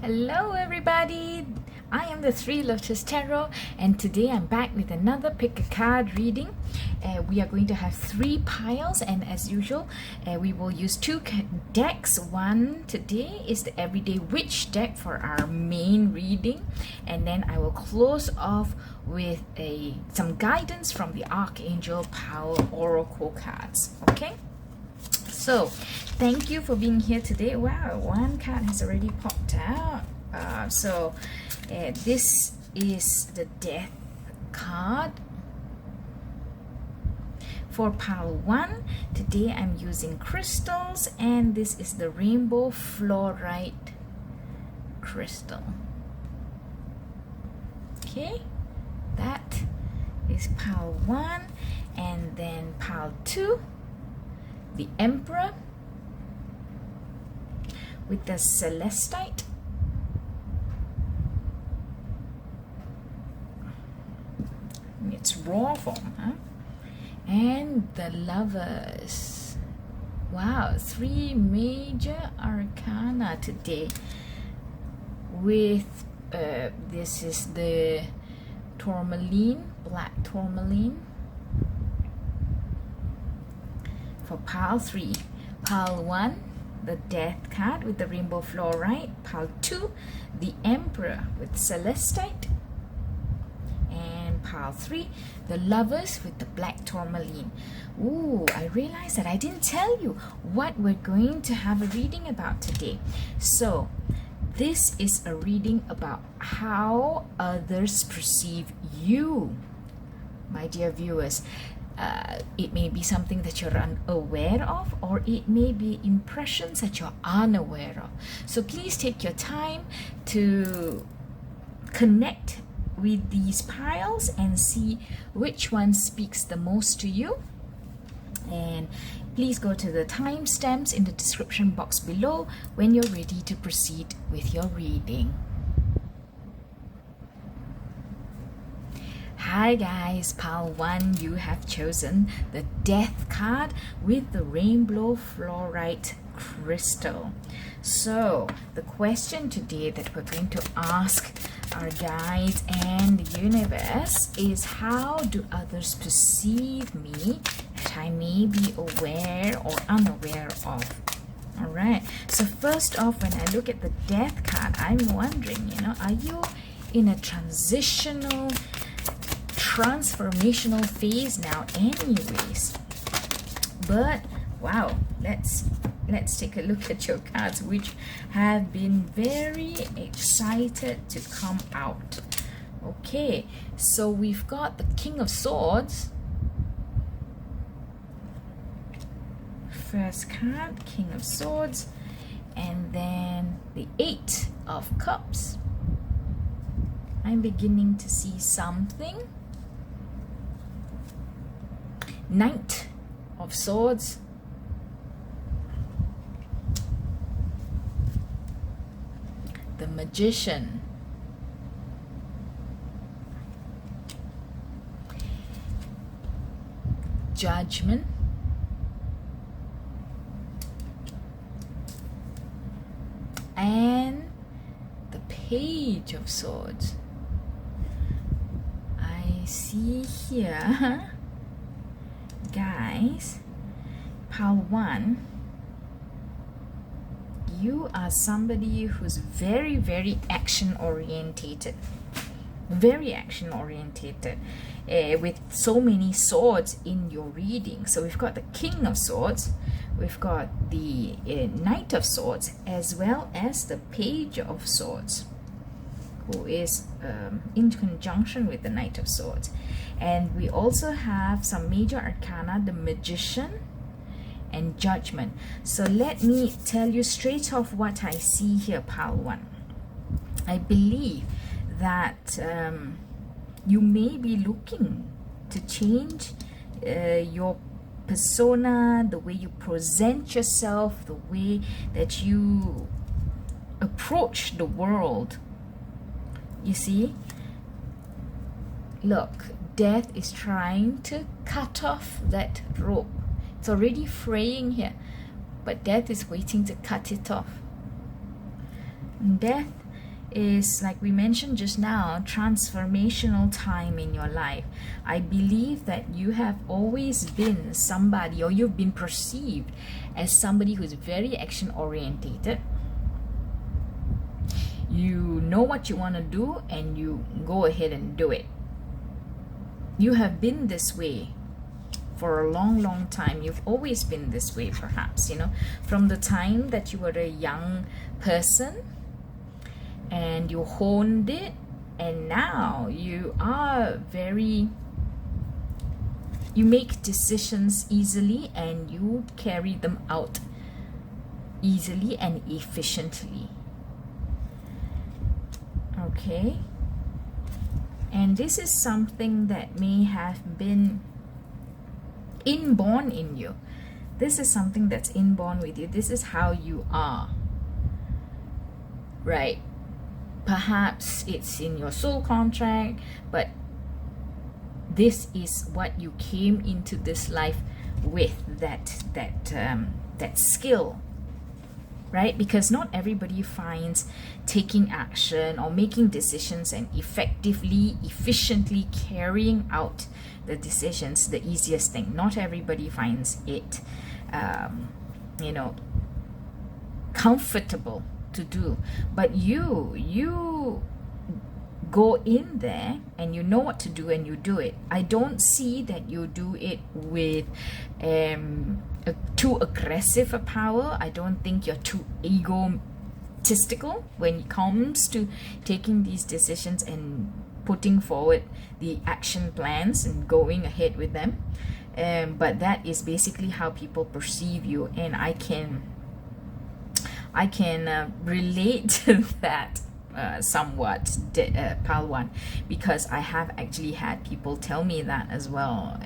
Hello everybody, I am the Three Lotus Tarot and today I'm back with another pick a card reading. We are going to have 3 piles and as usual we will use 2 decks. One today is the Everyday Witch deck for our main reading, and then I will close off with some guidance from the Archangel Power Oracle cards. Okay? So, thank you for being here today. Wow, one card has already popped out. This is the Death card. For pile 1, today I'm using crystals, and this is the Rainbow Flourite crystal. Okay, that is pile 1, and then pile 2. The Emperor with the Celestite, it's raw form, huh? And the Lovers. Wow, 3 major arcana today with this is the Tourmaline, Black Tourmaline. For pile 3, pile 1, the Death card with the Rainbow Flourite, pile 2, the Emperor with Celestite, and pile 3, the Lovers with the Black Tourmaline. Ooh, I realized that I didn't tell you what we're going to have a reading about today. So, this is a reading about how others perceive you, my dear viewers. It may be something that you're unaware of, or it may be impressions that you're unaware of. So please take your time to connect with these piles and see which one speaks the most to you. And please go to the timestamps in the description box below when you're ready to proceed with your reading. Hi guys, pile 1, you have chosen the Death card with the Rainbow Flourite crystal. So, the question today that we're going to ask our guides and the universe is, how do others perceive me that I may be aware or unaware of? Alright, so first off, when I look at the Death card, I'm wondering, are you in a transformational phase now anyways? But wow, let's take a look at your cards, which have been very excited to come out. Okay, so we've got the King of Swords. First card, King of Swords, and then the 8 of Cups. I'm beginning to see something. Knight of Swords, the Magician, Judgment, and the Page of Swords. I see here, guys, pile 1, you are somebody who's very, very action orientated. Very action orientated, with so many swords in your reading. So we've got the King of Swords, we've got the Knight of Swords, as well as the Page of Swords, who is in conjunction with the Knight of Swords. And we also have some major arcana, the Magician and Judgment. So let me tell you straight off what I see here, pile 1. I believe that you may be looking to change your persona, the way you present yourself, the way that you approach the world. You see, look, Death is trying to cut off that rope. It's already fraying here, but Death is waiting to cut it off. Death is, like we mentioned just now, transformational time in your life. I believe that you have always been somebody, or you've been perceived as somebody who's very action orientated. You know what you want to do and you go ahead and do it. You have been this way for a long time. You've always been this way, perhaps, you know, from the time that you were a young person and you honed it, and now you are you make decisions easily and you carry them out easily and efficiently. Okay, and this is something that may have been inborn in you. This is something that's inborn with you. This is how you are, right? Perhaps it's in your soul contract, but this is what you came into this life with, that skill, right? Because not everybody finds taking action or making decisions and efficiently carrying out the decisions the easiest thing. Not everybody finds it, you know, comfortable to do. But you go in there and you know what to do and you do it. I don't see that you do it with too aggressive a power. I don't think you're too egotistical when it comes to taking these decisions and putting forward the action plans and going ahead with them. But that is basically how people perceive you, and I can relate to that somewhat, Pal 1, because I have actually had people tell me that as well.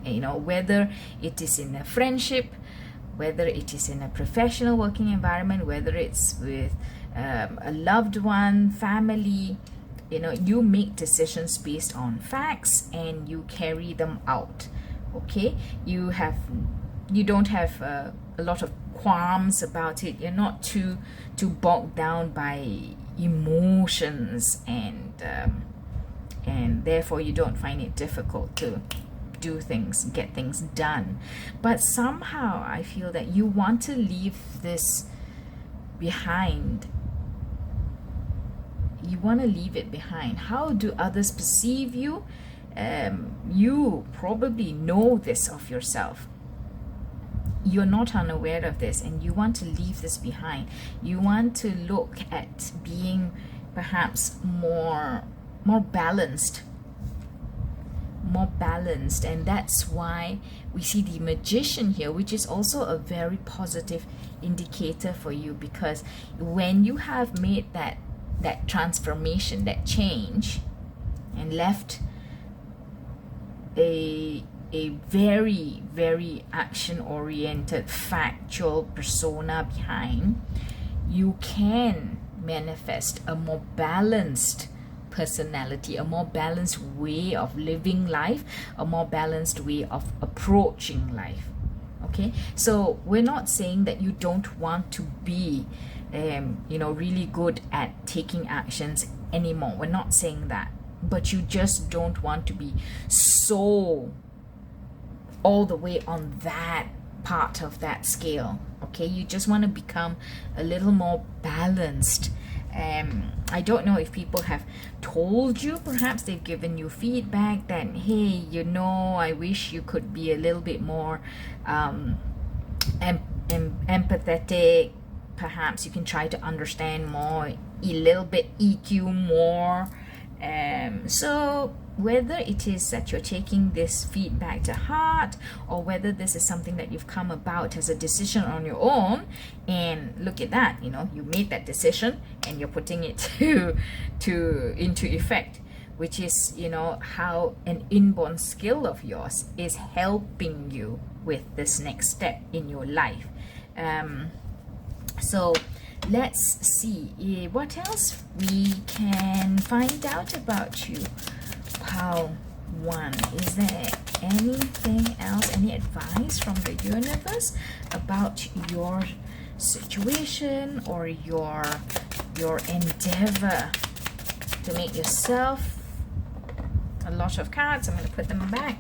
You know, whether it is in a friendship, whether it is in a professional working environment, whether it's with a loved one, family, you know, you make decisions based on facts and you carry them out. Okay, you don't have a lot of qualms about it. You're not too bogged down by emotions, and therefore you don't find it difficult to do things, get things done. But somehow I feel that you want to leave this behind. You want to leave it behind. How do others perceive you? You probably know this of yourself. You're not unaware of this, and you want to leave this behind. You want to look at being perhaps more balanced, and that's why we see the Magician here, which is also a very positive indicator for you, because when you have made that transformation, that change, and left a very action-oriented, factual persona behind, you can manifest a more balanced personality, a more balanced way of living life, a more balanced way of approaching life. Okay, so we're not saying that you don't want to be you know, really good at taking actions anymore. We're not saying that, but you just don't want to be so all the way on that part of that scale. Okay, you just want to become a little more balanced. I don't know if people have told you, perhaps they've given you feedback that, hey, you know, I wish you could be a little bit more empathetic. Perhaps you can try to understand more, a little bit EQ more. So whether it is that you're taking this feedback to heart, or whether this is something that you've come about as a decision on your own, and look at that, you know, you made that decision and you're putting it into effect, which is, you know, how an inborn skill of yours is helping you with this next step in your life. So let's see what else we can find out about you, Pal 1. Is there anything else, any advice from the universe about your situation or your your endeavor to make yourself a lot of cards. I'm going to put them back.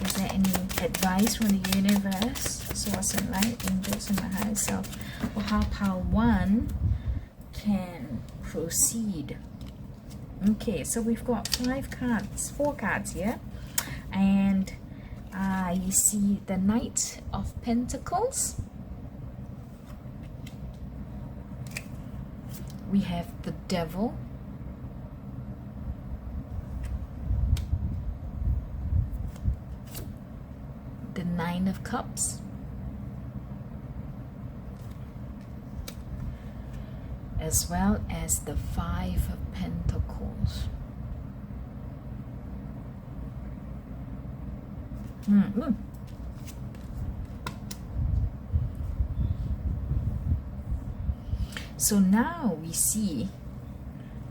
Is there any advice from the universe, source and light, angels, and my higher self, or how pile 1 can proceed? Okay, so we've got 4 cards here, and you see the Knight of Pentacles. We have the Devil. The 9 of Cups. As well as the 5 of Pentacles. So now we see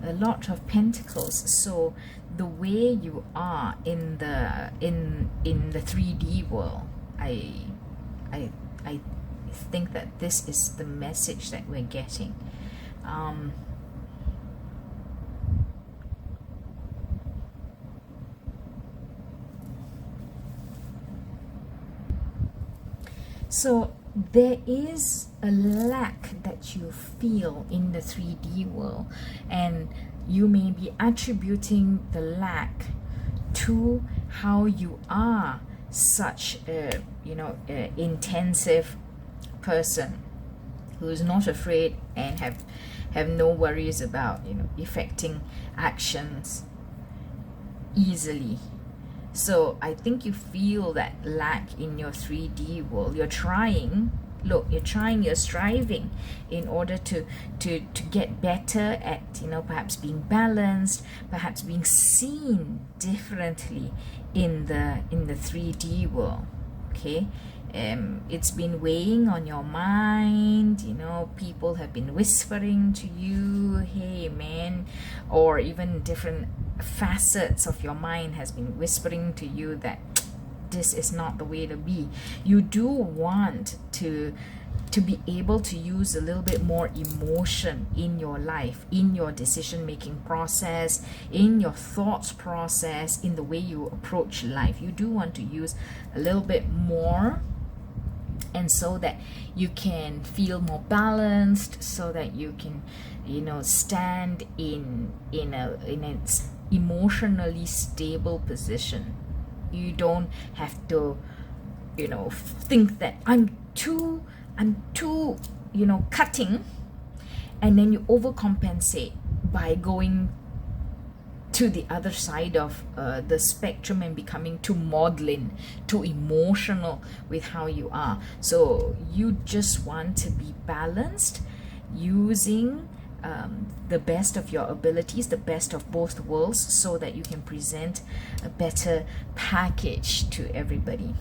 a lot of Pentacles. So the way you are in the 3D world, I think that this is the message that we're getting. So there is a lack that you feel in the 3D world, and you may be attributing the lack to how you are such a intensive person who's not afraid and have no worries about effecting actions easily. So I think you feel that lack in your 3D world. You're trying, you're striving in order to get better at perhaps being balanced, perhaps being seen differently in the 3D world. Okay, it's been weighing on your mind. People have been whispering to you, hey man, or even different facets of your mind has been whispering to you that this is not the way to be. You do want to be able to use a little bit more emotion in your life, in your decision making process, in your thoughts process, in the way you approach life. You do want to use a little bit more, and so that you can feel more balanced, so that you can stand in an emotionally stable position. You don't have to think that I'm too cutting, and then you overcompensate by going to the other side of the spectrum and becoming too maudlin, too emotional with how you are. So you just want to be balanced, using the best of your abilities, the best of both worlds, so that you can present a better package to everybody,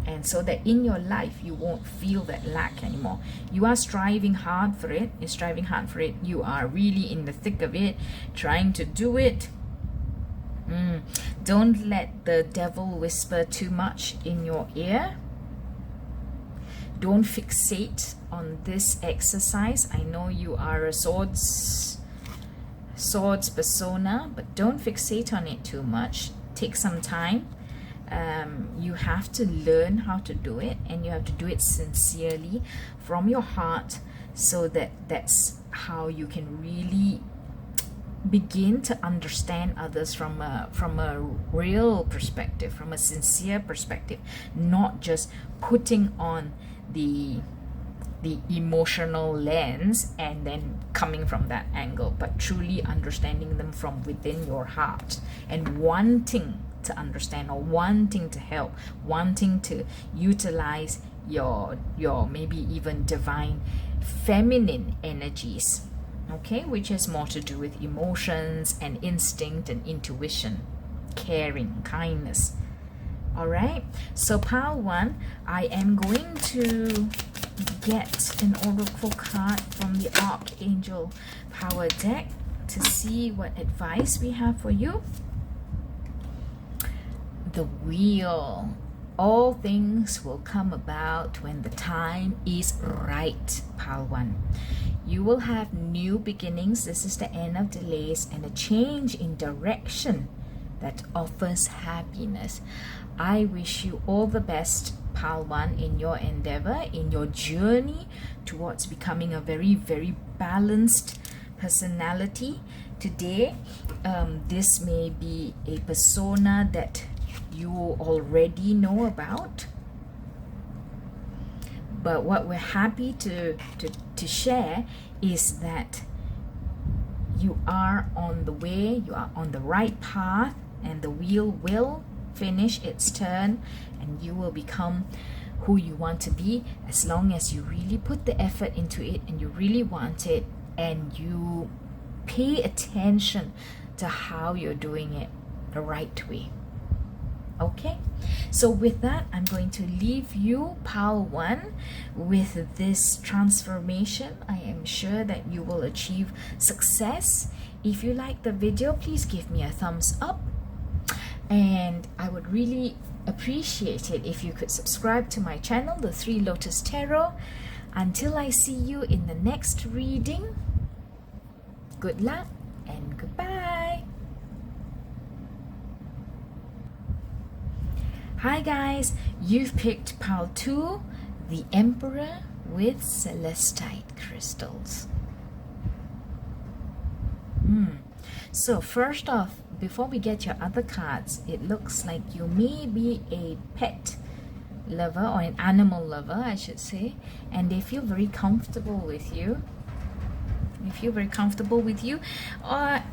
and so that in your life you won't feel that lack anymore. You are striving hard for it. You are really in the thick of it, trying to do it. Don't let the devil whisper too much in your ear. Don't fixate on this exercise. I know you are a swords persona, but don't fixate on it too much. Take some time. You have to learn how to do it, and you have to do it sincerely from your heart, so that's how you can really begin to understand others from a real perspective, from a sincere perspective, not just putting on the emotional lens and then coming from that angle, but truly understanding them from within your heart and wanting to understand, or wanting to help, wanting to utilize your maybe even divine feminine energies, okay, which has more to do with emotions and instinct and intuition, caring, kindness. All right, so pile 1, I am going to get an oracle card from the Archangel Power deck to see what advice we have for you. The Wheel. all things will come about when the time is right, pile 1. You will have new beginnings. This is the end of delays and a change in direction that offers happiness. I wish you all the best, pile 1, in your endeavor, in your journey towards becoming a very, very balanced personality. Today, this may be a persona that you already know about, but what we're happy to share is that you are on the way, you are on the right path, and the wheel will finish its turn and you will become who you want to be, as long as you really put the effort into it and you really want it and you pay attention to how you're doing it the right way. Okay, so with that, I'm going to leave you, pile 1, with this transformation. I am sure that you will achieve success. If you like the video, please give me a thumbs up, and I would really appreciate it if you could subscribe to my channel, the 3 Lotus Tarot. Until I see you in the next reading, good luck and goodbye. Hi guys, you've picked pile 2, the Emperor with Celestite crystals. So first off, before we get your other cards, it looks like you may be a pet lover or an animal lover, I should say, and they feel very comfortable with you.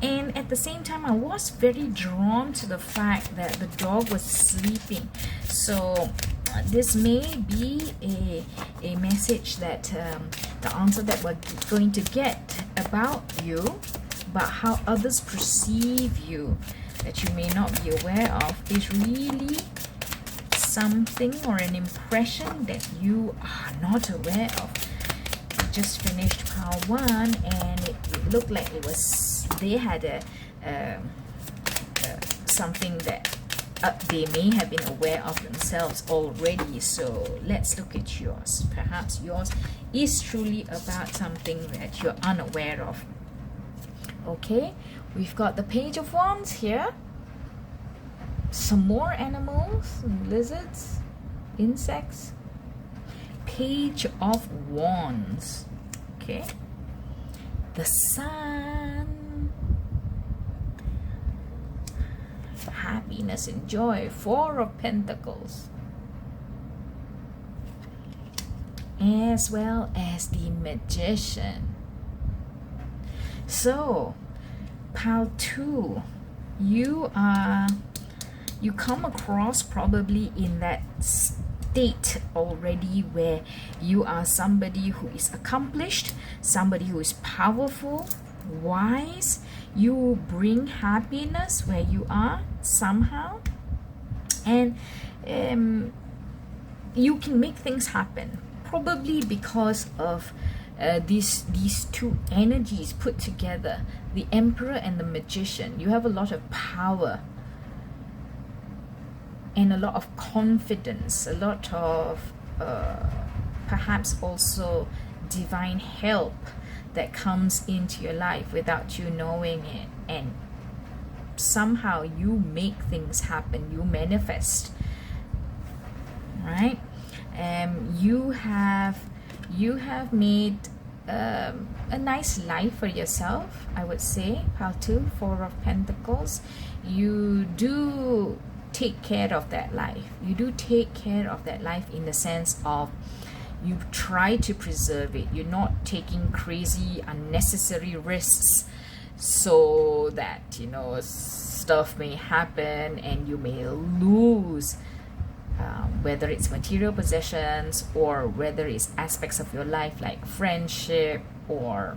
And at the same time, I was very drawn to the fact that the dog was sleeping. So this may be a message that the answer that we're going to get about you, about how others perceive you, that you may not be aware of, is really something or an impression that you are not aware of. Just finished pile 1 and it looked like it was, they had something that they may have been aware of themselves already. So let's look at yours. Perhaps yours is truly about something that you're unaware of. Okay, we've got the Page of Wands here, some more animals, lizards, insects. Page of Wands. Okay, the Sun, happiness and joy. 4 of Pentacles, as well as the Magician. So pile 2, you come across probably in that state already where you are somebody who is accomplished, somebody who is powerful, wise. You bring happiness where you are somehow, and you can make things happen, probably because of these 2 energies put together, the Emperor and the Magician. You have a lot of power and a lot of confidence, a lot of perhaps also divine help that comes into your life without you knowing it, and somehow you make things happen, you manifest, right? You have made a nice life for yourself, I would say. Pile 2, 4 of Pentacles. You do take care of that life. You do take care of that life in the sense of you try to preserve it. You're not taking crazy, unnecessary risks so that, you know, stuff may happen and you may lose, whether it's material possessions or whether it's aspects of your life like friendship or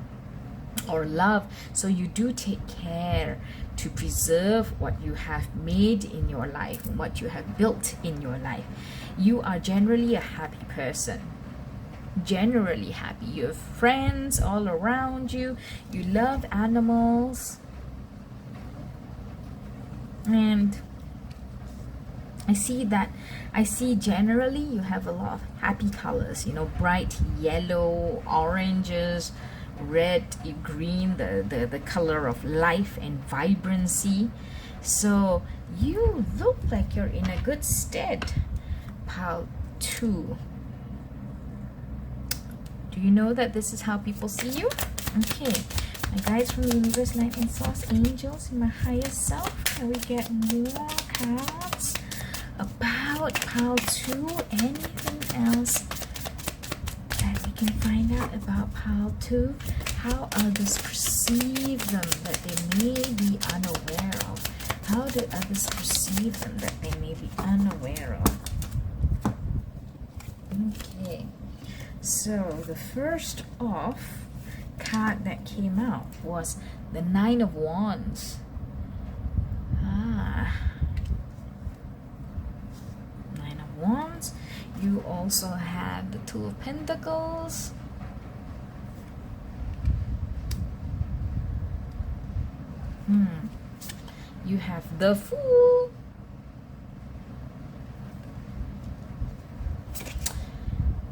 love. So you do take care to preserve what you have made in your life and what you have built in your life. You are generally a happy person, generally happy. You have friends all around you, you love animals, and I see generally you have a lot of happy colors, you know, bright yellow, oranges, red, green, the color of life and vibrancy. So you look like you're in a good stead. Pile 2. Do you know that this is how people see you? Okay. My guides from the universe, light and source, angels, my higher self. Can we get more cards about pile 2? Anything else that we can find out about pile 2? How others perceive them that they may be unaware of. How do others perceive them that they may be unaware of? Okay. So the first off card that came out was the 9 of Wands. 9 of Wands. You also have the 2 of Pentacles. You have the Fool.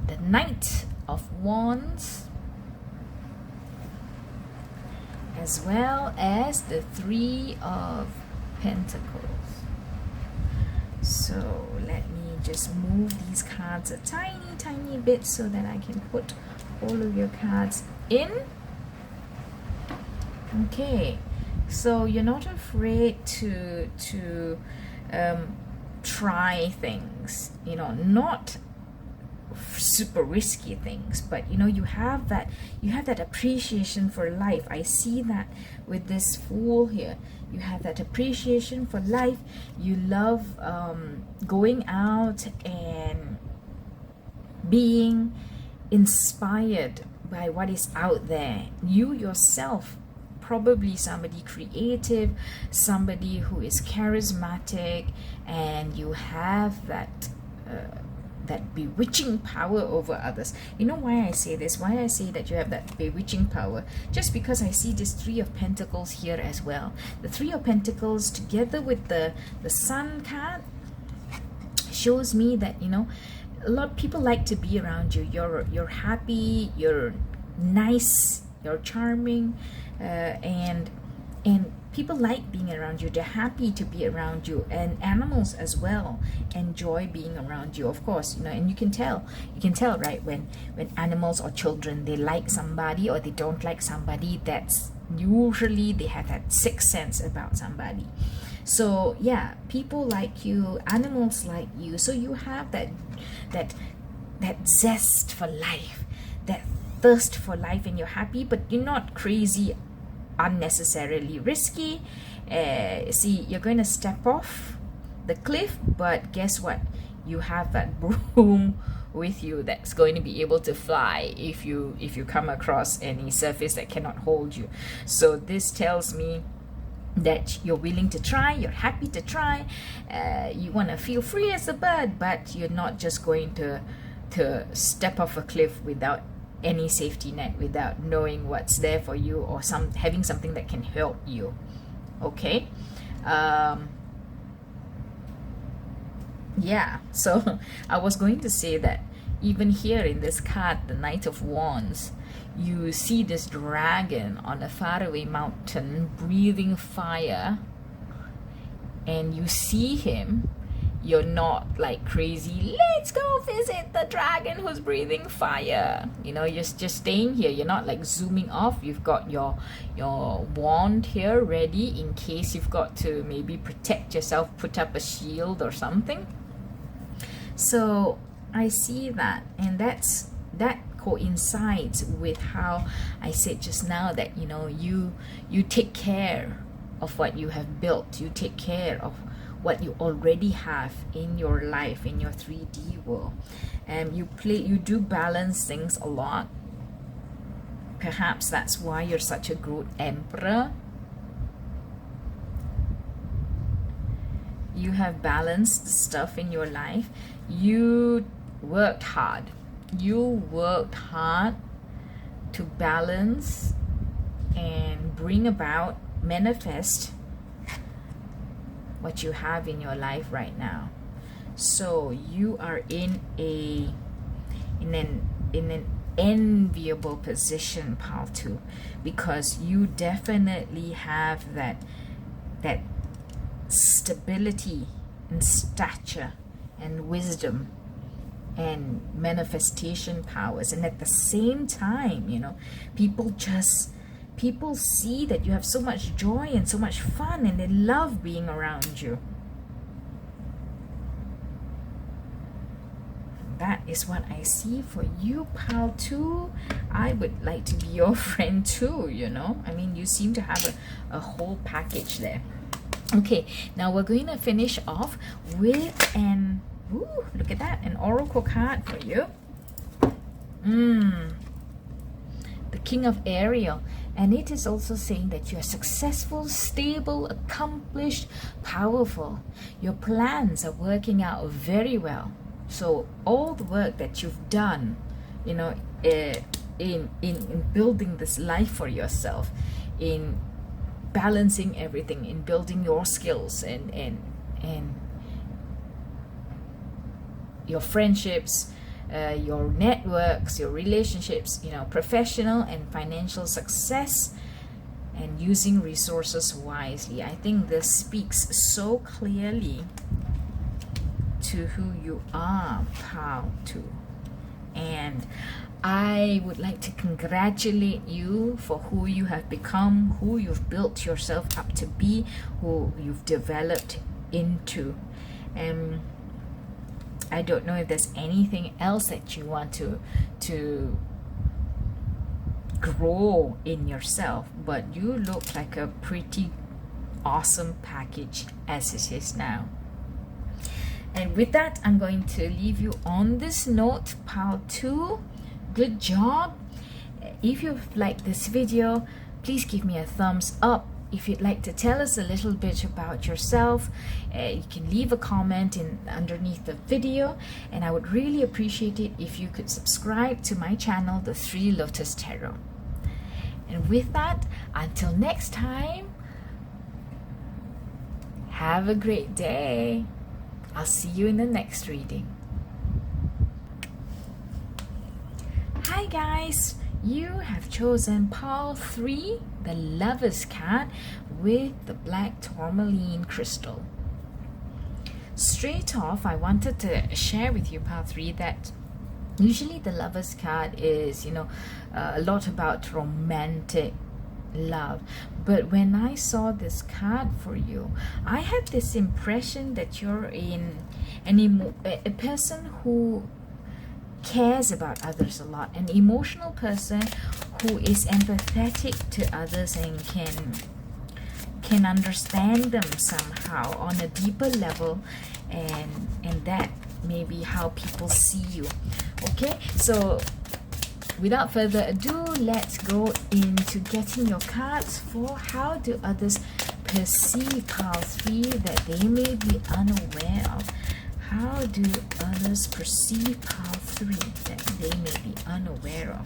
The Knight of Wands. As well as the 3 of Pentacles. So let me just move these cards a tiny bit so that I can put all of your cards in. Okay, so you're not afraid to try things, you know, not super risky things, but you know, you have that appreciation for life. I see that with this Fool here. You have that appreciation for life. You love going out and being inspired by what is out there. You yourself, probably somebody creative, somebody who is charismatic, and you have that bewitching power over others. You know why I say this? Why I say that you have that bewitching power? Just because I see this 3 of Pentacles here as well. The 3 of Pentacles together with the Sun card shows me that, you know, a lot of people like to be around you. You're happy, you're nice, you're charming, and people like being around you. They're happy to be around you, and animals as well enjoy being around you, of course, you know. And you can tell right, when animals or children, they like somebody or they don't like somebody. That's usually they have that sixth sense about somebody. So yeah, people like you, animals like you. So you have that zest for life, that thirst for life, and you're happy, but you're not crazy, unnecessarily risky. See, you're going to step off the cliff, but guess what? You have that broom with you that's going to be able to fly if you come across any surface that cannot hold you. So this tells me that you're willing to try, you're happy to try, you want to feel free as a bird, but you're not just going to step off a cliff without any safety net, without knowing what's there for you, or having something that can help you. Okay. Yeah, so I was going to say that even here in this card, the Knight of Wands, you see this dragon on a faraway mountain breathing fire, and you see him. You're not like crazy, let's go visit the dragon who's breathing fire. You know, you're just staying here. You're not like zooming off. You've got your wand here ready in case you've got to maybe protect yourself, put up a shield or something. So I see that, and that coincides with how I said just now that, you know, you take care of what you have built. You take care of what you already have in your life, in your 3D world. And you do balance things a lot. Perhaps that's why you're such a good emperor. You have balanced stuff in your life. You worked hard. You worked hard to balance and bring about, manifest what you have in your life right now. So you are in an enviable position, pile 2, because you definitely have that stability and stature and wisdom and manifestation powers. And at the same time, you know, people see that you have so much joy and so much fun, and they love being around you. That is what I see for you, pile 2. I would like to be your friend too, you know. I mean, you seem to have a whole package there. Okay, now we're going to finish off with an, ooh, look at that, an oracle card for you. The King of Ariel. And it is also saying that you are successful, stable, accomplished, powerful. Your plans are working out very well. So all the work that you've done, you know, in building this life for yourself, in balancing everything, in building your skills and your friendships, your networks, your relationships, you know, professional and financial success, and using resources wisely. I think this speaks so clearly to who you are, pile 2. And I would like to congratulate you for who you have become, who you've built yourself up to be, who you've developed into. And I don't know if there's anything else that you want to grow in yourself, but you look like a pretty awesome package as it is now. And with that, I'm going to leave you on this note, pile 2. Good job. If you've liked this video, please give me a thumbs up. If you'd like to tell us a little bit about yourself, you can leave a comment underneath the video, and I would really appreciate it if you could subscribe to my channel, The Three Lotus Tarot. And with that, until next time, have a great day. I'll see you in the next reading. Hi guys, you have chosen pile 3, the Lover's card, with the Black Tourmaline crystal. Straight off, I wanted to share with you, pile 3, that usually the Lover's card is, you know, a lot about romantic love, but when I saw this card for you, I had this impression that you're in a person who cares about others a lot, an emotional person who is empathetic to others and can understand them somehow on a deeper level, and that may be how people see you. Okay, so without further ado, let's go into getting your cards for how do others perceive pile 3 that they may be unaware of. How do others perceive pile 3 that they may be unaware of?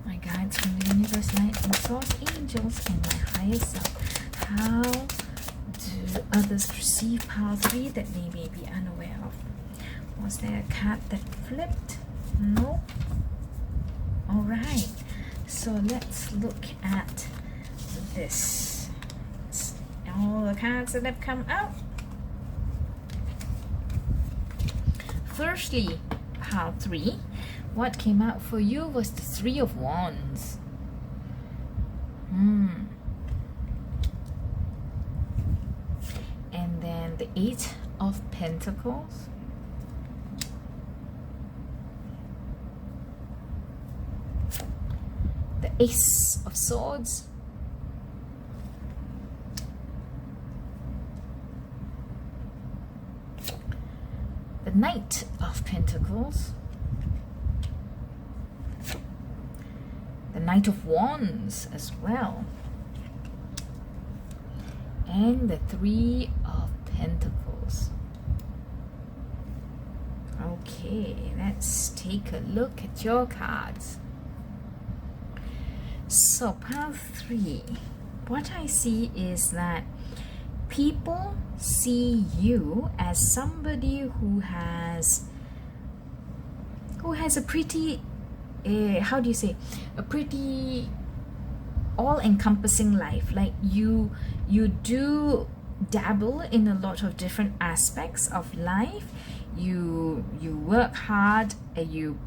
My guides from the universe, light and source, angels, and my higher self. How do others perceive pile 3 that they may be unaware of? Was there a card that flipped? No. Alright, so let's look at this. All the cards that have come out. Firstly, pile 3, what came out for you was the 3 of Wands. And then the 8 of Pentacles. The Ace of Swords. The Knight of Pentacles. The Knight of Wands as well. And the 3 of Pentacles. Okay, let's take a look at your cards. So pile 3, what I see is that people see you as somebody who has a pretty how do you say, a pretty all-encompassing life. Like you do dabble in a lot of different aspects of life. You work hard, you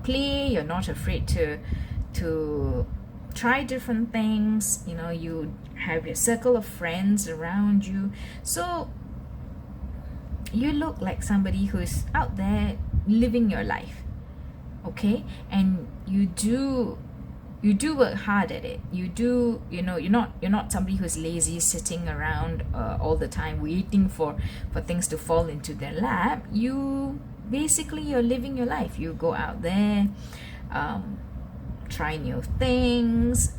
play, you're not afraid to try different things, you know, you have your circle of friends around you. So you look like somebody who's out there living your life, okay? And you do work hard at it. You know, you're not somebody who's lazy, sitting around all the time waiting for things to fall into their lap. You're living your life. You go out there, try new things.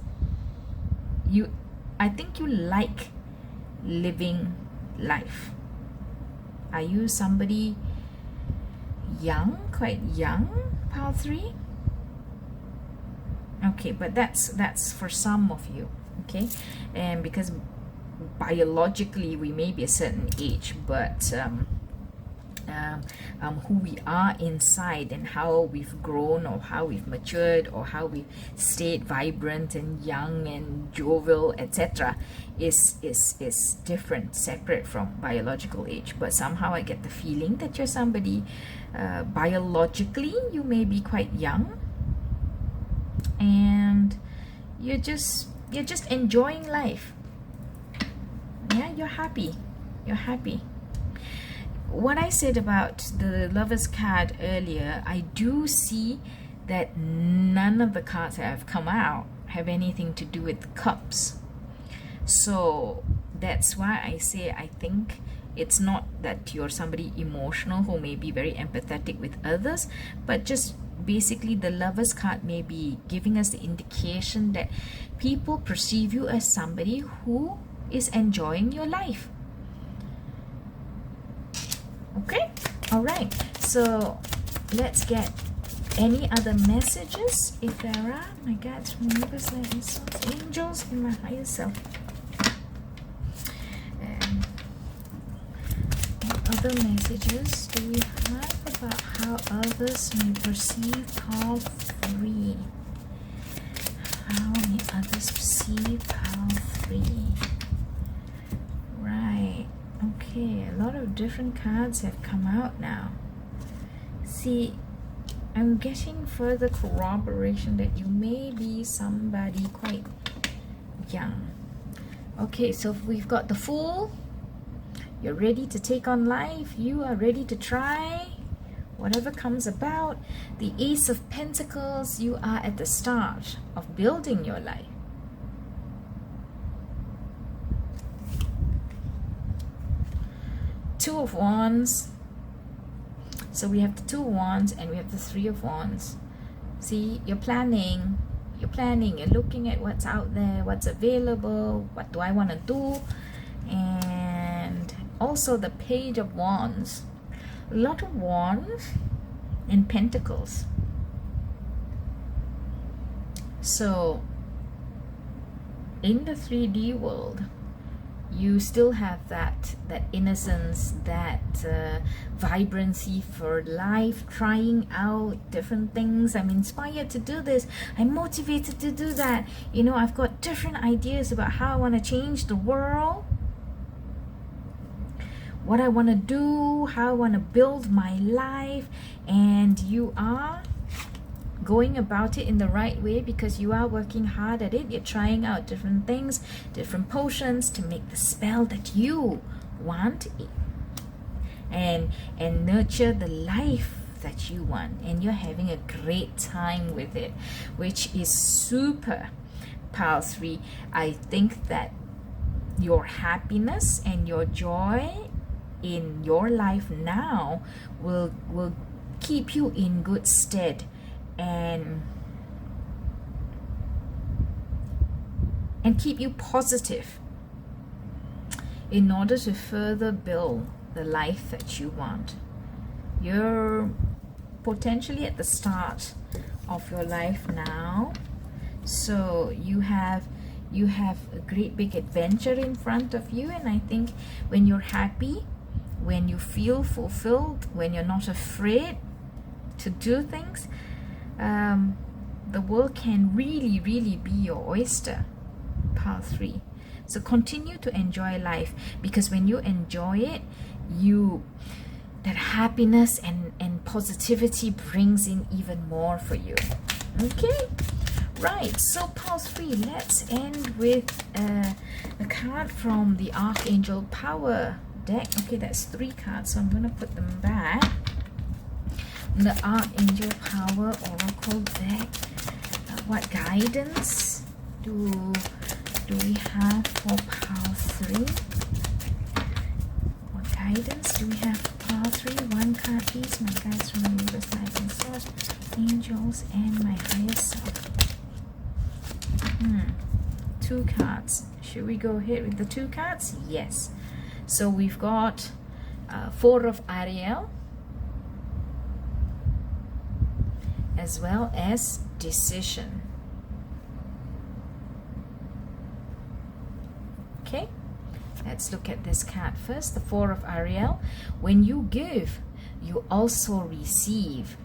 I think you like living life. Are you somebody young, quite young, pile 3? Okay, but that's for some of you, okay? And because biologically we may be a certain age, but who we are inside and how we've grown or how we've matured or how we've stayed vibrant and young and jovial, etc., is different, separate from biological age. But somehow I get the feeling that you're somebody biologically you may be quite young, and you're just enjoying life. Yeah, you're happy. What I said about the Lover's card earlier, I do see that none of the cards that have come out have anything to do with cups. So that's why I say I think it's not that you're somebody emotional who may be very empathetic with others, but just basically the Lover's card may be giving us the indication that people perceive you as somebody who is enjoying your life. Okay, all right, so let's get any other messages if there are. My guides, universe, angels, and my higher self. What other messages do we have about how others may perceive pile 3? How may others perceive pile 3? Right. Okay, a lot of different cards have come out now. See, I'm getting further corroboration that you may be somebody quite young. Okay, so we've got the Fool. You're ready to take on life. You are ready to try whatever comes about. The Ace of Pentacles, you are at the start of building your life. Two of Wands. So we have the 2 Wands and we have the 3 of Wands. See, you're planning, you're looking at what's out there, what's available, what do I want to do. And also the Page of Wands. A lot of Wands and Pentacles. So in the 3D world, you still have that innocence, that vibrancy for life, trying out different things. I'm inspired to do this. I'm motivated to do that. You know, I've got different ideas about how I want to change the world, what I want to do, how I want to build my life. And you are going about it in the right way because you are working hard at it. You're trying out different things, different potions to make the spell that you want and nurture the life that you want. And you're having a great time with it, which is super. Pile 3, I think that your happiness and your joy in your life now will keep you in good stead and keep you positive in order to further build the life that you want. You're potentially at the start of your life now, so you have You have a great big adventure in front of you, and I think when you're happy, when you feel fulfilled, when you're not afraid to do things, the world can really, really be your oyster. Pile 3. So continue to enjoy life, because when you enjoy it, that happiness and positivity brings in even more for you. Okay, right, so pile 3, let's end with a card from the Archangel Power deck. Okay, that's 3 cards, so I'm going to put them back. The Archangel Power Oracle deck. What guidance do we have for pile 3? What guidance do we have for pile 3? 1 card please. My guides from the universe, life and source, angels, and my higher self. 2 cards. Should we go ahead with the 2 cards? Yes. So we've got 4 of Ariel, as well as decision. Okay, let's look at this card first. The 4 of Ariel. When you give, you also receive.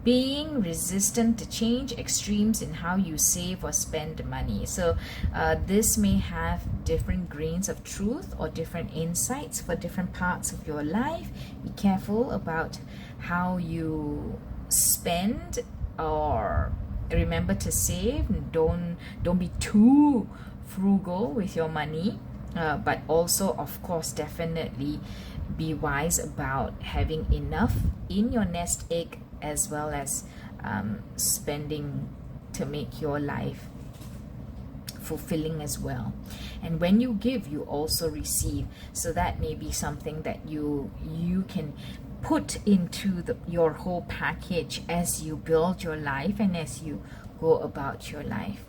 Being resistant to change, extremes in how you save or spend money. So this may have different grains of truth or different insights for different parts of your life. Be careful about how you spend, or remember to save. Don't be too frugal with your money, but also, of course, definitely be wise about having enough in your nest egg, as well as spending to make your life fulfilling as well. And when you give, you also receive. So that may be something that you can put into your whole package as you build your life and as you go about your life.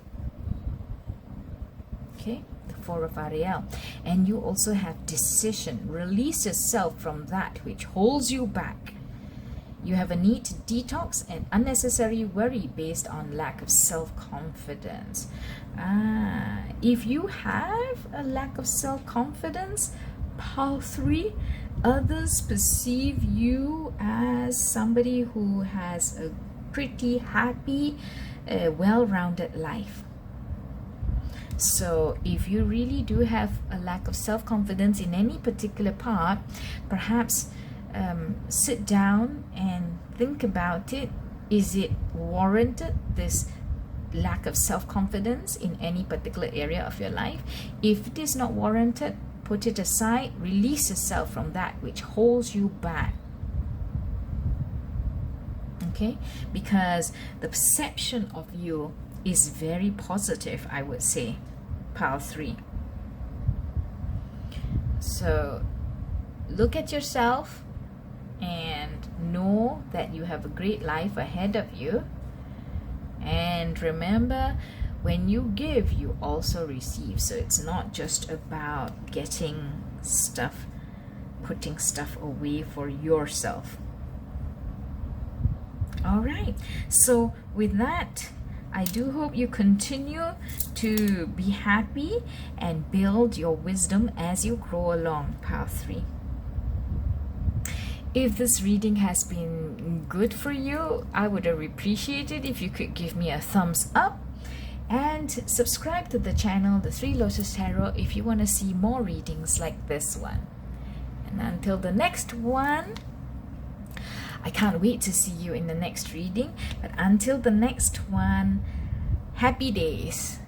Okay, the 4 of Ariel. And you also have decision. Release yourself from that which holds you back. You have a need to detox and unnecessary worry based on lack of self-confidence. If you have a lack of self-confidence, pile 3, others perceive you as somebody who has a pretty happy, well-rounded life. So if you really do have a lack of self-confidence in any particular part, perhaps sit down and think about it. Is it warranted, this lack of self-confidence in any particular area of your life? If it is not warranted, put it aside. Release yourself from that which holds you back. Okay, because the perception of you is very positive, I would say, pile 3. So look at yourself and know that you have a great life ahead of you. And remember, when you give, you also receive. So it's not just about getting stuff, putting stuff away for yourself. All right, so with that, I do hope you continue to be happy and build your wisdom as you grow along, pile 3. If this reading has been good for you, I would appreciate it if you could give me a thumbs up and subscribe to the channel, The 3 Lotus Tarot, if you want to see more readings like this one. And until the next one, I can't wait to see you in the next reading. But until the next one, happy days.